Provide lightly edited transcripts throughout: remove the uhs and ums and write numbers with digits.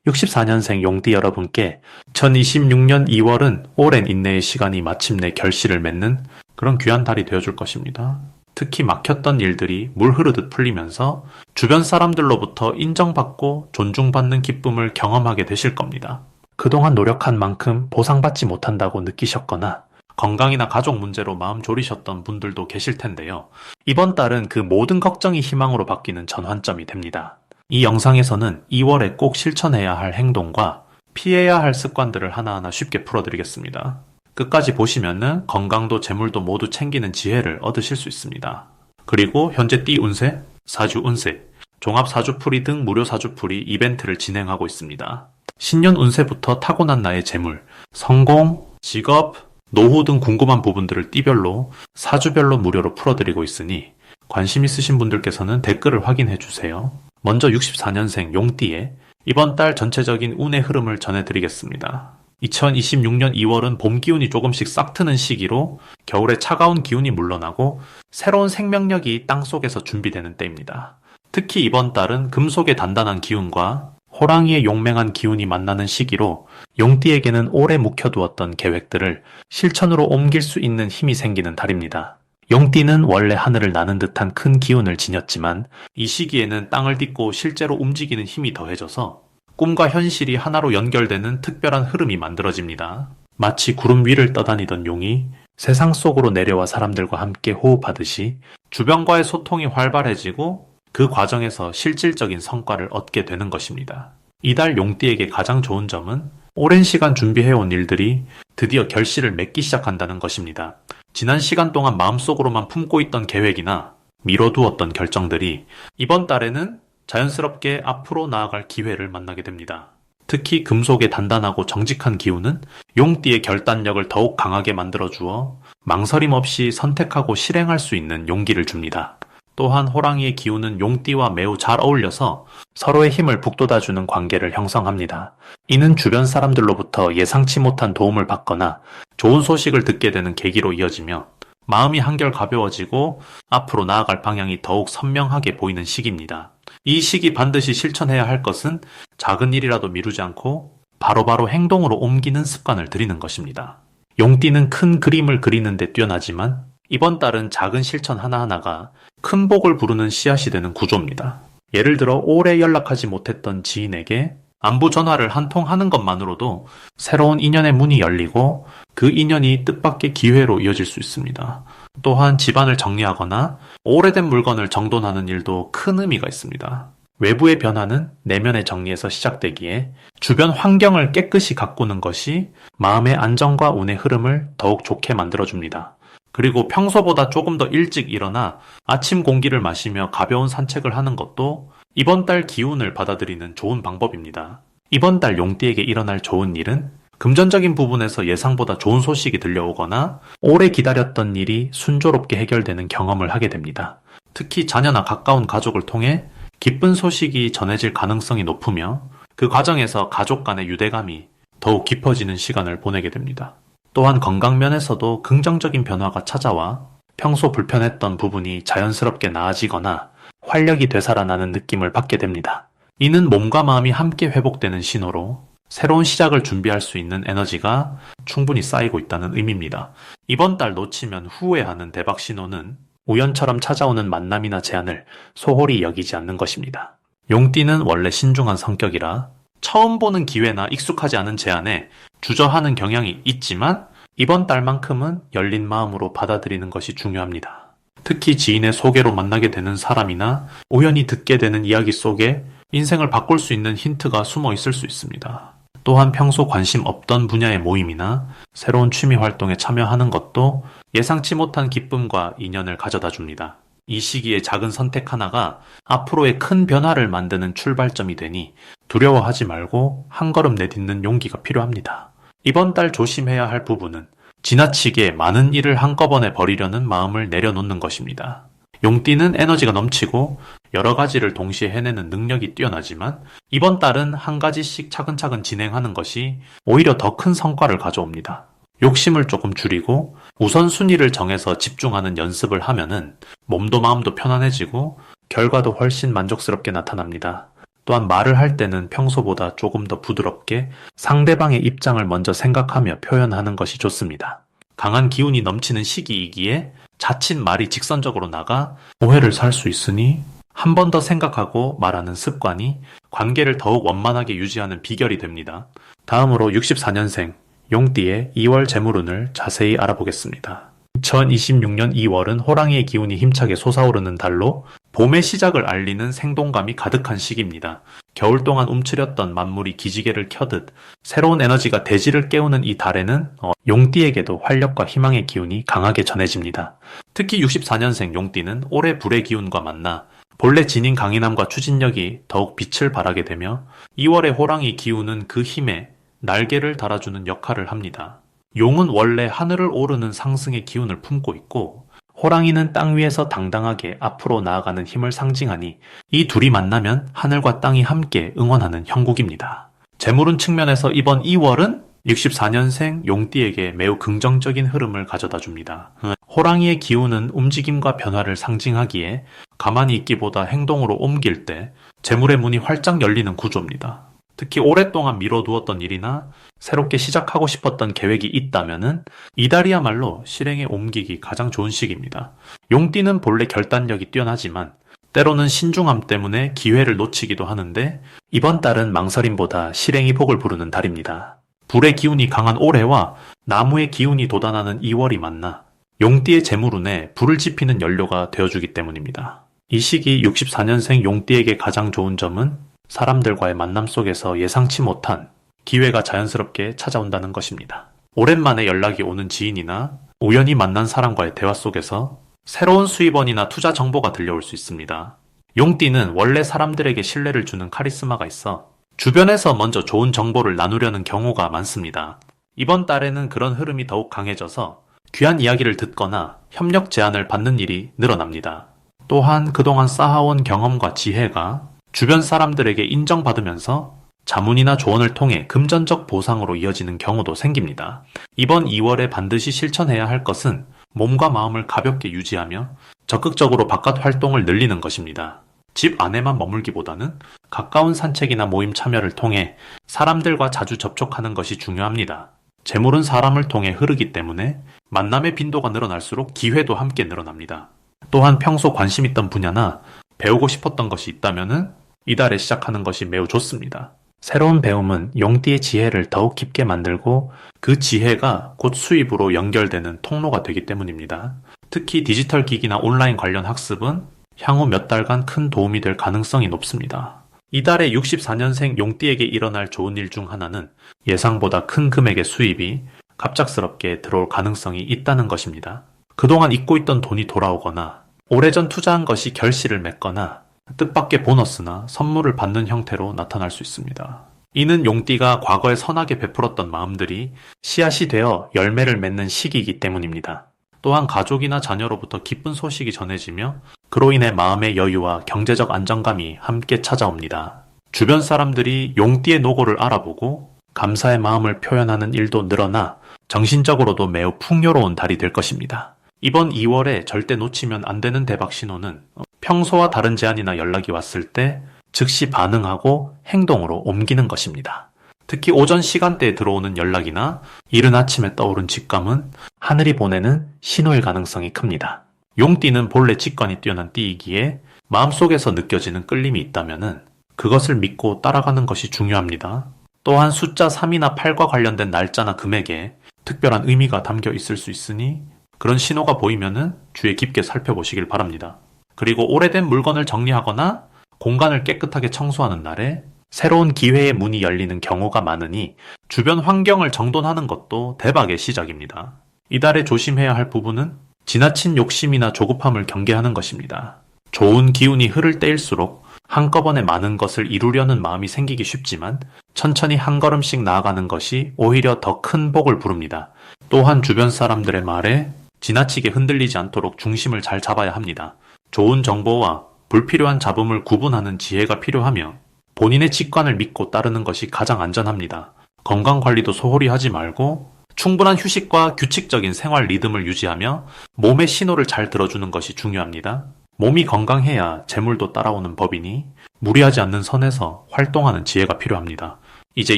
64년생 용띠 여러분께 2026년 2월은 오랜 인내의 시간이 마침내 결실을 맺는 그런 귀한 달이 되어줄 것입니다. 특히 막혔던 일들이 물 흐르듯 풀리면서 주변 사람들로부터 인정받고 존중받는 기쁨을 경험하게 되실 겁니다. 그동안 노력한 만큼 보상받지 못한다고 느끼셨거나 건강이나 가족 문제로 마음 졸이셨던 분들도 계실 텐데요. 이번 달은 그 모든 걱정이 희망으로 바뀌는 전환점이 됩니다. 이 영상에서는 2월에 꼭 실천해야 할 행동과 피해야 할 습관들을 하나하나 쉽게 풀어드리겠습니다. 끝까지 보시면은 건강도 재물도 모두 챙기는 지혜를 얻으실 수 있습니다. 그리고 현재 띠 운세, 사주 운세, 종합 사주풀이 등 무료 사주풀이 이벤트를 진행하고 있습니다. 신년 운세부터 타고난 나의 재물, 성공, 직업, 노후 등 궁금한 부분들을 띠별로 사주별로 무료로 풀어드리고 있으니 관심 있으신 분들께서는 댓글을 확인해 주세요. 먼저 64년생 용띠의 이번 달 전체적인 운의 흐름을 전해드리겠습니다. 2026년 2월은 봄 기운이 조금씩 싹 트는 시기로 겨울의 차가운 기운이 물러나고 새로운 생명력이 땅속에서 준비되는 때입니다. 특히 이번 달은 금속의 단단한 기운과 호랑이의 용맹한 기운이 만나는 시기로 용띠에게는 오래 묵혀두었던 계획들을 실천으로 옮길 수 있는 힘이 생기는 달입니다. 용띠는 원래 하늘을 나는 듯한 큰 기운을 지녔지만 이 시기에는 땅을 딛고 실제로 움직이는 힘이 더해져서 꿈과 현실이 하나로 연결되는 특별한 흐름이 만들어집니다. 마치 구름 위를 떠다니던 용이 세상 속으로 내려와 사람들과 함께 호흡하듯이 주변과의 소통이 활발해지고 그 과정에서 실질적인 성과를 얻게 되는 것입니다. 이달 용띠에게 가장 좋은 점은 오랜 시간 준비해온 일들이 드디어 결실을 맺기 시작한다는 것입니다. 지난 시간 동안 마음속으로만 품고 있던 계획이나 미뤄두었던 결정들이 이번 달에는 자연스럽게 앞으로 나아갈 기회를 만나게 됩니다. 특히 금속의 단단하고 정직한 기운은 용띠의 결단력을 더욱 강하게 만들어주어 망설임 없이 선택하고 실행할 수 있는 용기를 줍니다. 또한 호랑이의 기운은 용띠와 매우 잘 어울려서 서로의 힘을 북돋아주는 관계를 형성합니다. 이는 주변 사람들로부터 예상치 못한 도움을 받거나 좋은 소식을 듣게 되는 계기로 이어지며 마음이 한결 가벼워지고 앞으로 나아갈 방향이 더욱 선명하게 보이는 시기입니다. 이 시기 반드시 실천해야 할 것은 작은 일이라도 미루지 않고 바로바로 행동으로 옮기는 습관을 들이는 것입니다. 용띠는 큰 그림을 그리는 데 뛰어나지만 이번 달은 작은 실천 하나하나가 큰 복을 부르는 씨앗이 되는 구조입니다. 예를 들어 오래 연락하지 못했던 지인에게 안부 전화를 한 통 하는 것만으로도 새로운 인연의 문이 열리고 그 인연이 뜻밖의 기회로 이어질 수 있습니다. 또한 집안을 정리하거나 오래된 물건을 정돈하는 일도 큰 의미가 있습니다. 외부의 변화는 내면의 정리에서 시작되기에 주변 환경을 깨끗이 가꾸는 것이 마음의 안정과 운의 흐름을 더욱 좋게 만들어줍니다. 그리고 평소보다 조금 더 일찍 일어나 아침 공기를 마시며 가벼운 산책을 하는 것도 이번 달 기운을 받아들이는 좋은 방법입니다. 이번 달 용띠에게 일어날 좋은 일은 금전적인 부분에서 예상보다 좋은 소식이 들려오거나 오래 기다렸던 일이 순조롭게 해결되는 경험을 하게 됩니다. 특히 자녀나 가까운 가족을 통해 기쁜 소식이 전해질 가능성이 높으며 그 과정에서 가족 간의 유대감이 더욱 깊어지는 시간을 보내게 됩니다. 또한 건강면에서도 긍정적인 변화가 찾아와 평소 불편했던 부분이 자연스럽게 나아지거나 활력이 되살아나는 느낌을 받게 됩니다. 이는 몸과 마음이 함께 회복되는 신호로 새로운 시작을 준비할 수 있는 에너지가 충분히 쌓이고 있다는 의미입니다. 이번 달 놓치면 후회하는 대박 신호는 우연처럼 찾아오는 만남이나 제안을 소홀히 여기지 않는 것입니다. 용띠는 원래 신중한 성격이라 처음 보는 기회나 익숙하지 않은 제안에 주저하는 경향이 있지만 이번 달만큼은 열린 마음으로 받아들이는 것이 중요합니다. 특히 지인의 소개로 만나게 되는 사람이나 우연히 듣게 되는 이야기 속에 인생을 바꿀 수 있는 힌트가 숨어 있을 수 있습니다. 또한 평소 관심 없던 분야의 모임이나 새로운 취미 활동에 참여하는 것도 예상치 못한 기쁨과 인연을 가져다 줍니다. 이 시기에 작은 선택 하나가 앞으로의 큰 변화를 만드는 출발점이 되니 두려워하지 말고 한 걸음 내딛는 용기가 필요합니다. 이번 달 조심해야 할 부분은 지나치게 많은 일을 한꺼번에 버리려는 마음을 내려놓는 것입니다. 용띠는 에너지가 넘치고 여러 가지를 동시에 해내는 능력이 뛰어나지만 이번 달은 한 가지씩 차근차근 진행하는 것이 오히려 더 큰 성과를 가져옵니다. 욕심을 조금 줄이고 우선순위를 정해서 집중하는 연습을 하면은 몸도 마음도 편안해지고 결과도 훨씬 만족스럽게 나타납니다. 또한 말을 할 때는 평소보다 조금 더 부드럽게 상대방의 입장을 먼저 생각하며 표현하는 것이 좋습니다. 강한 기운이 넘치는 시기이기에 자칫 말이 직선적으로 나가 오해를 살 수 있으니 한 번 더 생각하고 말하는 습관이 관계를 더욱 원만하게 유지하는 비결이 됩니다. 다음으로 64년생 용띠의 2월 재물운을 자세히 알아보겠습니다. 2026년 2월은 호랑이의 기운이 힘차게 솟아오르는 달로 봄의 시작을 알리는 생동감이 가득한 시기입니다. 겨울 동안 움츠렸던 만물이 기지개를 켜듯 새로운 에너지가 대지를 깨우는 이 달에는 용띠에게도 활력과 희망의 기운이 강하게 전해집니다. 특히 64년생 용띠는 올해 불의 기운과 만나 본래 지닌 강인함과 추진력이 더욱 빛을 발하게 되며 2월의 호랑이 기운은 그 힘에 날개를 달아주는 역할을 합니다. 용은 원래 하늘을 오르는 상승의 기운을 품고 있고 호랑이는 땅 위에서 당당하게 앞으로 나아가는 힘을 상징하니 이 둘이 만나면 하늘과 땅이 함께 응원하는 형국입니다. 재물운 측면에서 이번 2월은 64년생 용띠에게 매우 긍정적인 흐름을 가져다 줍니다. 호랑이의 기운은 움직임과 변화를 상징하기에 가만히 있기보다 행동으로 옮길 때 재물의 문이 활짝 열리는 구조입니다. 특히 오랫동안 미뤄두었던 일이나 새롭게 시작하고 싶었던 계획이 있다면은 이달이야말로 실행에 옮기기 가장 좋은 시기입니다. 용띠는 본래 결단력이 뛰어나지만 때로는 신중함 때문에 기회를 놓치기도 하는데 이번 달은 망설임보다 실행이 복을 부르는 달입니다. 불의 기운이 강한 올해와 나무의 기운이 돋아나는 2월이 만나 용띠의 재물운에 불을 지피는 연료가 되어주기 때문입니다. 이 시기 64년생 용띠에게 가장 좋은 점은 사람들과의 만남 속에서 예상치 못한 기회가 자연스럽게 찾아온다는 것입니다. 오랜만에 연락이 오는 지인이나 우연히 만난 사람과의 대화 속에서 새로운 수입원이나 투자 정보가 들려올 수 있습니다. 용띠는 원래 사람들에게 신뢰를 주는 카리스마가 있어 주변에서 먼저 좋은 정보를 나누려는 경우가 많습니다. 이번 달에는 그런 흐름이 더욱 강해져서 귀한 이야기를 듣거나 협력 제안을 받는 일이 늘어납니다. 또한 그동안 쌓아온 경험과 지혜가 주변 사람들에게 인정받으면서 자문이나 조언을 통해 금전적 보상으로 이어지는 경우도 생깁니다. 이번 2월에 반드시 실천해야 할 것은 몸과 마음을 가볍게 유지하며 적극적으로 바깥 활동을 늘리는 것입니다. 집 안에만 머물기보다는 가까운 산책이나 모임 참여를 통해 사람들과 자주 접촉하는 것이 중요합니다. 재물은 사람을 통해 흐르기 때문에 만남의 빈도가 늘어날수록 기회도 함께 늘어납니다. 또한 평소 관심 있던 분야나 배우고 싶었던 것이 있다면은 이달에 시작하는 것이 매우 좋습니다. 새로운 배움은 용띠의 지혜를 더욱 깊게 만들고 그 지혜가 곧 수입으로 연결되는 통로가 되기 때문입니다. 특히 디지털 기기나 온라인 관련 학습은 향후 몇 달간 큰 도움이 될 가능성이 높습니다. 이달에 64년생 용띠에게 일어날 좋은 일 중 하나는 예상보다 큰 금액의 수입이 갑작스럽게 들어올 가능성이 있다는 것입니다. 그동안 잊고 있던 돈이 돌아오거나 오래전 투자한 것이 결실을 맺거나 뜻밖의 보너스나 선물을 받는 형태로 나타날 수 있습니다. 이는 용띠가 과거에 선하게 베풀었던 마음들이 씨앗이 되어 열매를 맺는 시기이기 때문입니다. 또한 가족이나 자녀로부터 기쁜 소식이 전해지며 그로 인해 마음의 여유와 경제적 안정감이 함께 찾아옵니다. 주변 사람들이 용띠의 노고를 알아보고 감사의 마음을 표현하는 일도 늘어나 정신적으로도 매우 풍요로운 달이 될 것입니다. 이번 2월에 절대 놓치면 안 되는 대박 신호는 평소와 다른 제안이나 연락이 왔을 때 즉시 반응하고 행동으로 옮기는 것입니다. 특히 오전 시간대에 들어오는 연락이나 이른 아침에 떠오른 직감은 하늘이 보내는 신호일 가능성이 큽니다. 용띠는 본래 직관이 뛰어난 띠이기에 마음속에서 느껴지는 끌림이 있다면 그것을 믿고 따라가는 것이 중요합니다. 또한 숫자 3이나 8과 관련된 날짜나 금액에 특별한 의미가 담겨 있을 수 있으니 그런 신호가 보이면은 주의 깊게 살펴보시길 바랍니다. 그리고 오래된 물건을 정리하거나 공간을 깨끗하게 청소하는 날에 새로운 기회의 문이 열리는 경우가 많으니 주변 환경을 정돈하는 것도 대박의 시작입니다. 이달에 조심해야 할 부분은 지나친 욕심이나 조급함을 경계하는 것입니다. 좋은 기운이 흐를 때일수록 한꺼번에 많은 것을 이루려는 마음이 생기기 쉽지만 천천히 한 걸음씩 나아가는 것이 오히려 더 큰 복을 부릅니다. 또한 주변 사람들의 말에 지나치게 흔들리지 않도록 중심을 잘 잡아야 합니다. 좋은 정보와 불필요한 잡음을 구분하는 지혜가 필요하며 본인의 직관을 믿고 따르는 것이 가장 안전합니다. 건강관리도 소홀히 하지 말고 충분한 휴식과 규칙적인 생활 리듬을 유지하며 몸의 신호를 잘 들어주는 것이 중요합니다. 몸이 건강해야 재물도 따라오는 법이니 무리하지 않는 선에서 활동하는 지혜가 필요합니다. 이제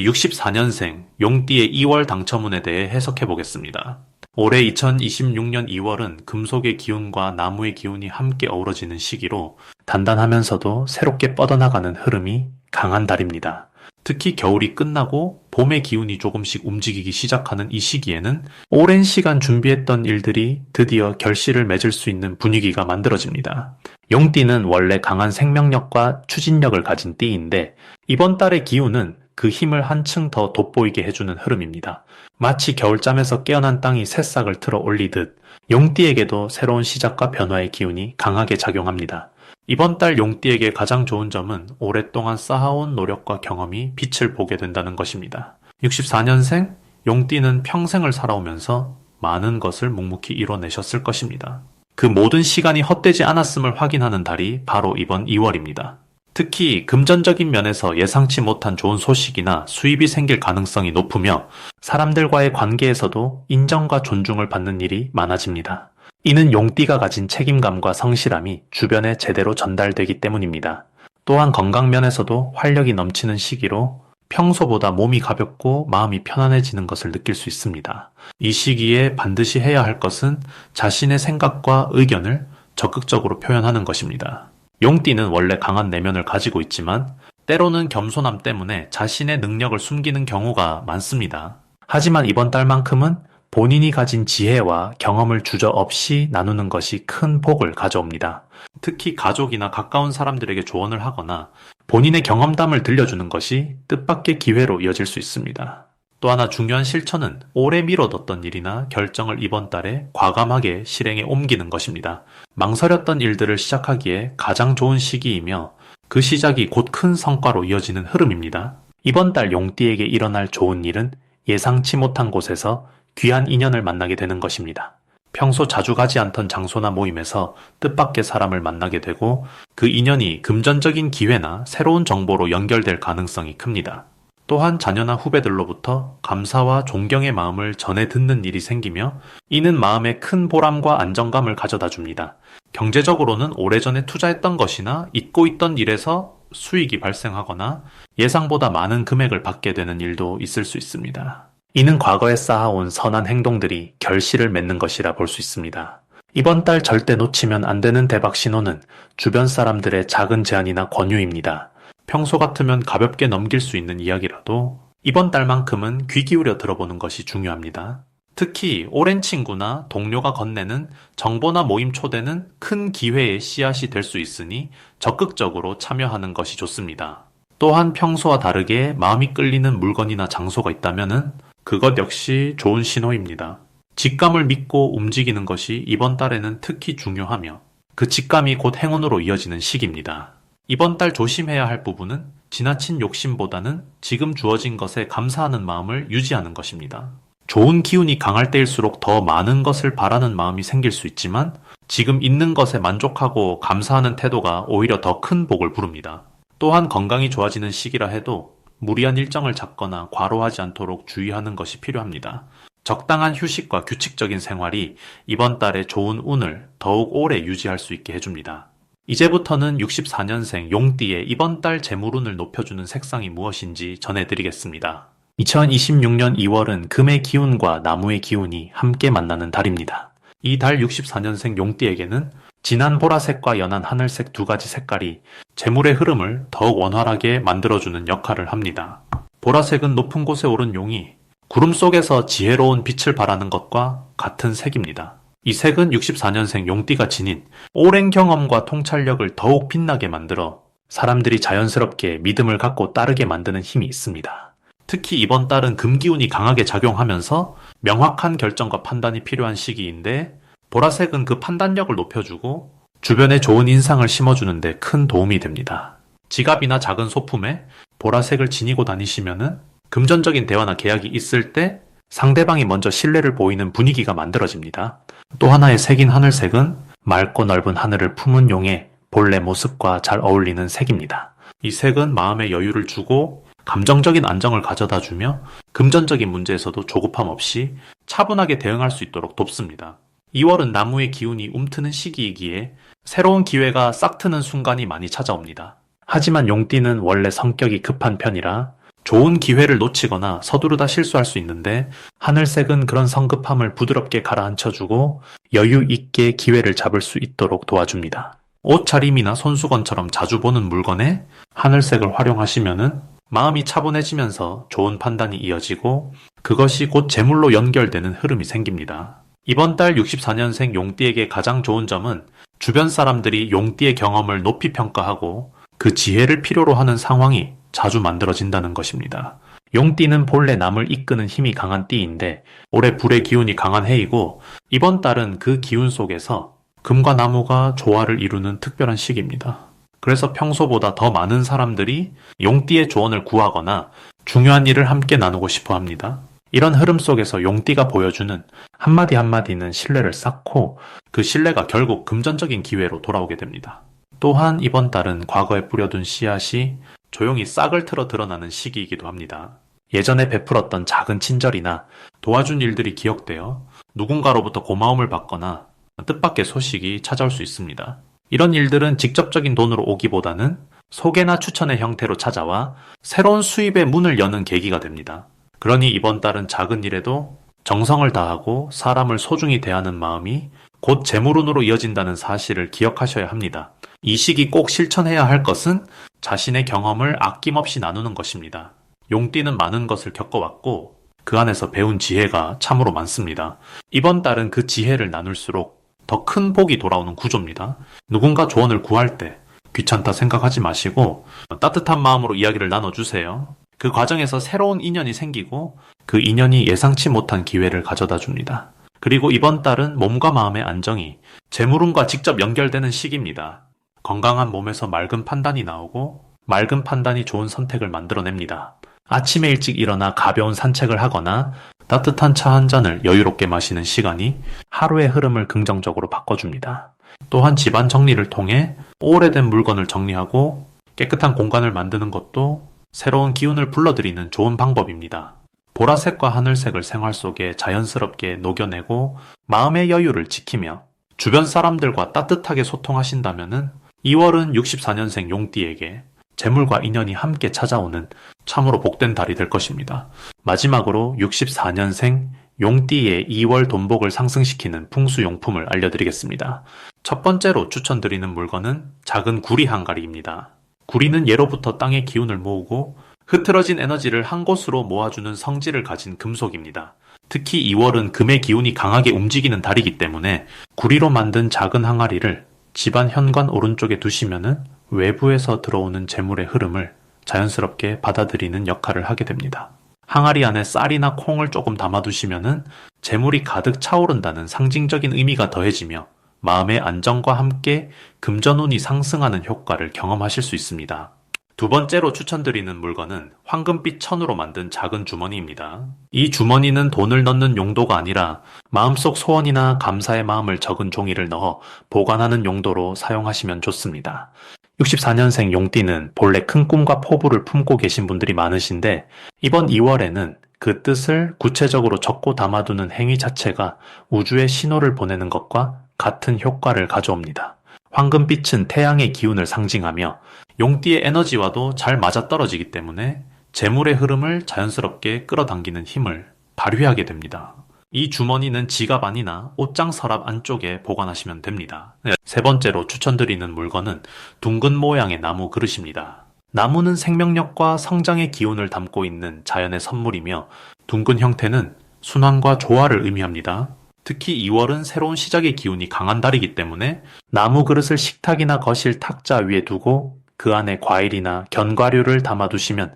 64년생 용띠의 2월 당첨운에 대해 해석해 보겠습니다. 올해 2026년 2월은 금속의 기운과 나무의 기운이 함께 어우러지는 시기로 단단하면서도 새롭게 뻗어나가는 흐름이 강한 달입니다. 특히 겨울이 끝나고 봄의 기운이 조금씩 움직이기 시작하는 이 시기에는 오랜 시간 준비했던 일들이 드디어 결실을 맺을 수 있는 분위기가 만들어집니다. 용띠는 원래 강한 생명력과 추진력을 가진 띠인데 이번 달의 기운은 그 힘을 한층 더 돋보이게 해주는 흐름입니다. 마치 겨울잠에서 깨어난 땅이 새싹을 틀어 올리듯 용띠에게도 새로운 시작과 변화의 기운이 강하게 작용합니다. 이번 달 용띠에게 가장 좋은 점은 오랫동안 쌓아온 노력과 경험이 빛을 보게 된다는 것입니다. 64년생 용띠는 평생을 살아오면서 많은 것을 묵묵히 이뤄내셨을 것입니다. 그 모든 시간이 헛되지 않았음을 확인하는 달이 바로 이번 2월입니다. 특히 금전적인 면에서 예상치 못한 좋은 소식이나 수입이 생길 가능성이 높으며 사람들과의 관계에서도 인정과 존중을 받는 일이 많아집니다. 이는 용띠가 가진 책임감과 성실함이 주변에 제대로 전달되기 때문입니다. 또한 건강 면에서도 활력이 넘치는 시기로 평소보다 몸이 가볍고 마음이 편안해지는 것을 느낄 수 있습니다. 이 시기에 반드시 해야 할 것은 자신의 생각과 의견을 적극적으로 표현하는 것입니다. 용띠는 원래 강한 내면을 가지고 있지만 때로는 겸손함 때문에 자신의 능력을 숨기는 경우가 많습니다. 하지만 이번 달만큼은 본인이 가진 지혜와 경험을 주저없이 나누는 것이 큰 복을 가져옵니다. 특히 가족이나 가까운 사람들에게 조언을 하거나 본인의 경험담을 들려주는 것이 뜻밖의 기회로 이어질 수 있습니다. 또 하나 중요한 실천은 오래 미뤄뒀던 일이나 결정을 이번 달에 과감하게 실행에 옮기는 것입니다. 망설였던 일들을 시작하기에 가장 좋은 시기이며 그 시작이 곧 큰 성과로 이어지는 흐름입니다. 이번 달 용띠에게 일어날 좋은 일은 예상치 못한 곳에서 귀한 인연을 만나게 되는 것입니다. 평소 자주 가지 않던 장소나 모임에서 뜻밖의 사람을 만나게 되고 그 인연이 금전적인 기회나 새로운 정보로 연결될 가능성이 큽니다. 또한 자녀나 후배들로부터 감사와 존경의 마음을 전해 듣는 일이 생기며 이는 마음에 큰 보람과 안정감을 가져다 줍니다. 경제적으로는 오래전에 투자했던 것이나 잊고 있던 일에서 수익이 발생하거나 예상보다 많은 금액을 받게 되는 일도 있을 수 있습니다. 이는 과거에 쌓아온 선한 행동들이 결실을 맺는 것이라 볼 수 있습니다. 이번 달 절대 놓치면 안 되는 대박 신호는 주변 사람들의 작은 제안이나 권유입니다. 평소 같으면 가볍게 넘길 수 있는 이야기라도 이번 달만큼은 귀 기울여 들어보는 것이 중요합니다. 특히 오랜 친구나 동료가 건네는 정보나 모임 초대는 큰 기회의 씨앗이 될 수 있으니 적극적으로 참여하는 것이 좋습니다. 또한 평소와 다르게 마음이 끌리는 물건이나 장소가 있다면 그것 역시 좋은 신호입니다. 직감을 믿고 움직이는 것이 이번 달에는 특히 중요하며 그 직감이 곧 행운으로 이어지는 시기입니다. 이번 달 조심해야 할 부분은 지나친 욕심보다는 지금 주어진 것에 감사하는 마음을 유지하는 것입니다. 좋은 기운이 강할 때일수록 더 많은 것을 바라는 마음이 생길 수 있지만 지금 있는 것에 만족하고 감사하는 태도가 오히려 더 큰 복을 부릅니다. 또한 건강이 좋아지는 시기라 해도 무리한 일정을 잡거나 과로하지 않도록 주의하는 것이 필요합니다. 적당한 휴식과 규칙적인 생활이 이번 달에 좋은 운을 더욱 오래 유지할 수 있게 해줍니다. 이제부터는 64년생 용띠의 이번 달 재물운을 높여주는 색상이 무엇인지 전해드리겠습니다. 2026년 2월은 금의 기운과 나무의 기운이 함께 만나는 달입니다. 이 달 64년생 용띠에게는 진한 보라색과 연한 하늘색 두 가지 색깔이 재물의 흐름을 더욱 원활하게 만들어주는 역할을 합니다. 보라색은 높은 곳에 오른 용이 구름 속에서 지혜로운 빛을 발하는 것과 같은 색입니다. 이 색은 64년생 용띠가 지닌 오랜 경험과 통찰력을 더욱 빛나게 만들어 사람들이 자연스럽게 믿음을 갖고 따르게 만드는 힘이 있습니다. 특히 이번 달은 금기운이 강하게 작용하면서 명확한 결정과 판단이 필요한 시기인데 보라색은 그 판단력을 높여주고 주변에 좋은 인상을 심어주는 데 큰 도움이 됩니다. 지갑이나 작은 소품에 보라색을 지니고 다니시면은 금전적인 대화나 계약이 있을 때 상대방이 먼저 신뢰를 보이는 분위기가 만들어집니다. 또 하나의 색인 하늘색은 맑고 넓은 하늘을 품은 용의 본래 모습과 잘 어울리는 색입니다. 이 색은 마음의 여유를 주고 감정적인 안정을 가져다 주며 금전적인 문제에서도 조급함 없이 차분하게 대응할 수 있도록 돕습니다. 2월은 나무의 기운이 움트는 시기이기에 새로운 기회가 싹 트는 순간이 많이 찾아옵니다. 하지만 용띠는 원래 성격이 급한 편이라 좋은 기회를 놓치거나 서두르다 실수할 수 있는데 하늘색은 그런 성급함을 부드럽게 가라앉혀주고 여유 있게 기회를 잡을 수 있도록 도와줍니다. 옷차림이나 손수건처럼 자주 보는 물건에 하늘색을 활용하시면은 마음이 차분해지면서 좋은 판단이 이어지고 그것이 곧 재물로 연결되는 흐름이 생깁니다. 이번 달 64년생 용띠에게 가장 좋은 점은 주변 사람들이 용띠의 경험을 높이 평가하고 그 지혜를 필요로 하는 상황이 자주 만들어진다는 것입니다. 용띠는 본래 남을 이끄는 힘이 강한 띠인데 올해 불의 기운이 강한 해이고 이번 달은 그 기운 속에서 금과 나무가 조화를 이루는 특별한 시기입니다. 그래서 평소보다 더 많은 사람들이 용띠의 조언을 구하거나 중요한 일을 함께 나누고 싶어 합니다. 이런 흐름 속에서 용띠가 보여주는 한마디 한마디는 신뢰를 쌓고 그 신뢰가 결국 금전적인 기회로 돌아오게 됩니다. 또한 이번 달은 과거에 뿌려둔 씨앗이 조용히 싹을 틀어 드러나는 시기이기도 합니다. 예전에 베풀었던 작은 친절이나 도와준 일들이 기억되어 누군가로부터 고마움을 받거나 뜻밖의 소식이 찾아올 수 있습니다. 이런 일들은 직접적인 돈으로 오기보다는 소개나 추천의 형태로 찾아와 새로운 수입의 문을 여는 계기가 됩니다. 그러니 이번 달은 작은 일에도 정성을 다하고 사람을 소중히 대하는 마음이 곧 재물운으로 이어진다는 사실을 기억하셔야 합니다. 이 시기 꼭 실천해야 할 것은 자신의 경험을 아낌없이 나누는 것입니다. 용띠는 많은 것을 겪어왔고 그 안에서 배운 지혜가 참으로 많습니다. 이번 달은 그 지혜를 나눌수록 더 큰 복이 돌아오는 구조입니다. 누군가 조언을 구할 때 귀찮다 생각하지 마시고 따뜻한 마음으로 이야기를 나눠주세요. 그 과정에서 새로운 인연이 생기고 그 인연이 예상치 못한 기회를 가져다 줍니다. 그리고 이번 달은 몸과 마음의 안정이 재물운과 직접 연결되는 시기입니다. 건강한 몸에서 맑은 판단이 나오고 맑은 판단이 좋은 선택을 만들어냅니다. 아침에 일찍 일어나 가벼운 산책을 하거나 따뜻한 차 한 잔을 여유롭게 마시는 시간이 하루의 흐름을 긍정적으로 바꿔줍니다. 또한 집안 정리를 통해 오래된 물건을 정리하고 깨끗한 공간을 만드는 것도 새로운 기운을 불러들이는 좋은 방법입니다. 보라색과 하늘색을 생활 속에 자연스럽게 녹여내고 마음의 여유를 지키며 주변 사람들과 따뜻하게 소통하신다면 2월은 64년생 용띠에게 재물과 인연이 함께 찾아오는 참으로 복된 달이 될 것입니다. 마지막으로 64년생 용띠의 2월 돈복을 상승시키는 풍수용품을 알려드리겠습니다. 첫 번째로 추천드리는 물건은 작은 구리 항아리입니다. 구리는 예로부터 땅의 기운을 모으고 흐트러진 에너지를 한 곳으로 모아주는 성질을 가진 금속입니다. 특히 2월은 금의 기운이 강하게 움직이는 달이기 때문에 구리로 만든 작은 항아리를 집안 현관 오른쪽에 두시면은 외부에서 들어오는 재물의 흐름을 자연스럽게 받아들이는 역할을 하게 됩니다. 항아리 안에 쌀이나 콩을 조금 담아두시면은 재물이 가득 차오른다는 상징적인 의미가 더해지며 마음의 안정과 함께 금전운이 상승하는 효과를 경험하실 수 있습니다. 두 번째로 추천드리는 물건은 황금빛 천으로 만든 작은 주머니입니다. 이 주머니는 돈을 넣는 용도가 아니라 마음속 소원이나 감사의 마음을 적은 종이를 넣어 보관하는 용도로 사용하시면 좋습니다. 64년생 용띠는 본래 큰 꿈과 포부를 품고 계신 분들이 많으신데 이번 2월에는 그 뜻을 구체적으로 적고 담아두는 행위 자체가 우주에 신호를 보내는 것과 같은 효과를 가져옵니다. 황금빛은 태양의 기운을 상징하며 용띠의 에너지와도 잘 맞아떨어지기 때문에 재물의 흐름을 자연스럽게 끌어당기는 힘을 발휘하게 됩니다. 이 주머니는 지갑 안이나 옷장 서랍 안쪽에 보관하시면 됩니다. 세 번째로 추천드리는 물건은 둥근 모양의 나무 그릇입니다. 나무는 생명력과 성장의 기운을 담고 있는 자연의 선물이며 둥근 형태는 순환과 조화를 의미합니다. 특히 2월은 새로운 시작의 기운이 강한 달이기 때문에 나무 그릇을 식탁이나 거실 탁자 위에 두고 그 안에 과일이나 견과류를 담아두시면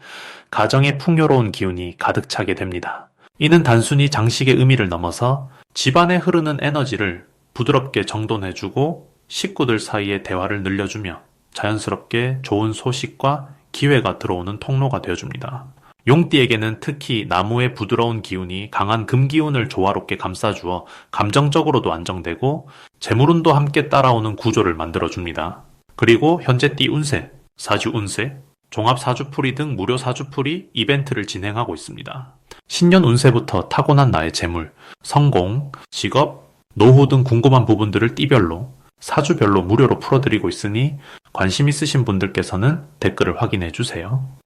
가정의 풍요로운 기운이 가득 차게 됩니다. 이는 단순히 장식의 의미를 넘어서 집안에 흐르는 에너지를 부드럽게 정돈해주고 식구들 사이의 대화를 늘려주며 자연스럽게 좋은 소식과 기회가 들어오는 통로가 되어줍니다. 용띠에게는 특히 나무의 부드러운 기운이 강한 금기운을 조화롭게 감싸주어 감정적으로도 안정되고 재물운도 함께 따라오는 구조를 만들어줍니다. 그리고 현재 띠 운세, 사주 운세, 종합 사주풀이 등 무료 사주풀이 이벤트를 진행하고 있습니다. 신년 운세부터 타고난 나의 재물, 성공, 직업, 노후 등 궁금한 부분들을 띠별로 사주별로 무료로 풀어드리고 있으니 관심 있으신 분들께서는 댓글을 확인해 주세요.